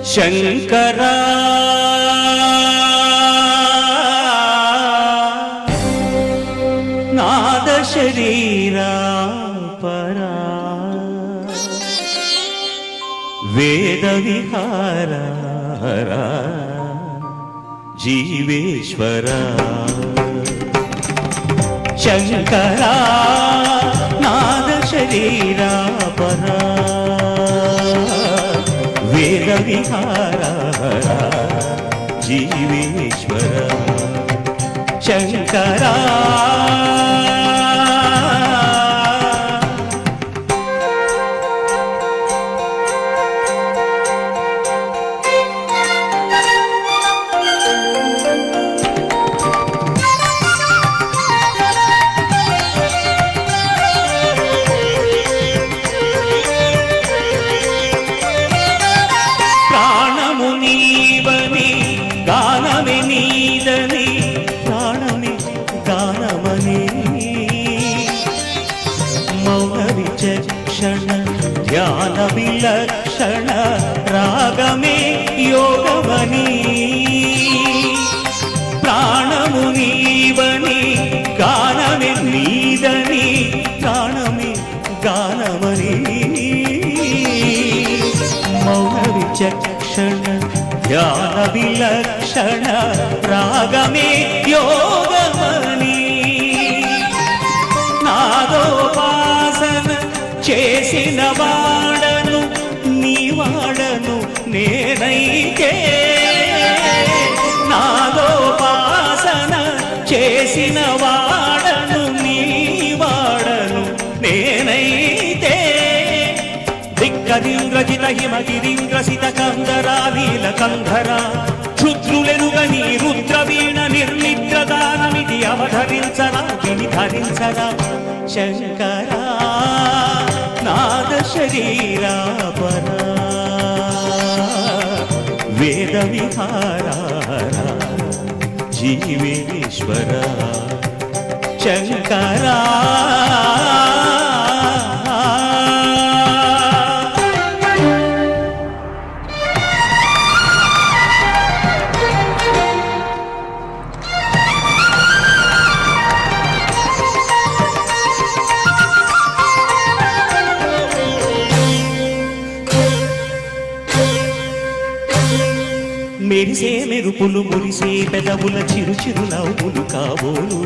శంకరా నాద శరీరా పరా వేద విహారా జీవేశ్వరా శంకరా నాద శరీరా పరా వేద విహారా జీవేశ్వరా శంకరా గానమే నీదని ప్రాణమే గానమని మౌన విచక్షణ ధ్యాన విలక్షణ రాగమే యోగమని ప్రాణము నీవని గానమే నీదని ప్రాణమే గానమని మౌన విచక్షణ ధ్యాన విలక్షణ రాగమే యోగమని నాదోపాసన చేసిన వాడను నీ వాడను నేనైతే నాదోపాసన చేసిన వాడను నీ వాడను నేనైతే దిక్కదింద్రజిత హిమగిరింద్రసిత కందరా నీల కంధరా క్షుద్రులెరుగని రుద్రవీణ నిర్మిత్రదానమిది అవధరించరా విని ధరించరా శంకరా నాద శరీరా పరా వేద విహారా జీవేశ్వరా శంకరా మెరిసే మెరుపులు మురిసే పెదవుల చిరు చిరు నవ్వులు కాబోలు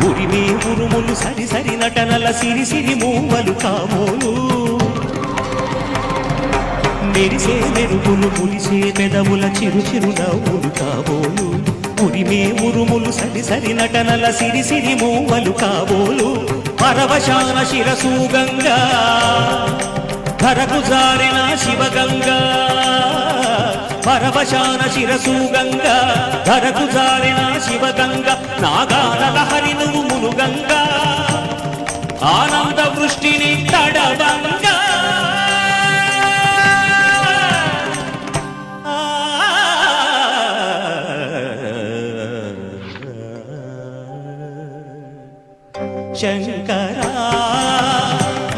ఉరిమే ఉరుములు సరి సరి నటనల సిరి సిరి మూవలు కాబోలు మెరిసే మెరుపులు మురిసే పెదవుల చిరు చిరు నవ్వులు కాబోలు ఉరిమే ఉరుములు సరి సరి నటనల సిరి సిరి మూవలు కాబోలు పరవశాన శిరసు గంగా ధరకు జారిన శివగంగా పరవశాన శిరసు గంగా ధరకు జారిన శివగంగా నాగాల లహరి నువ్వు మునుగంగా ఆనంద వృష్టిని తడవంగా శంకరా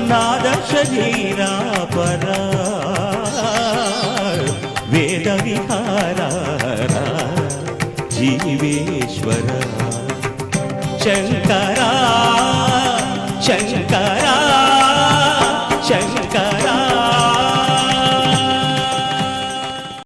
నాద శరీరా పరా వేద విహారా జీవేశ్వరా శంకరా శంకరా శంకరా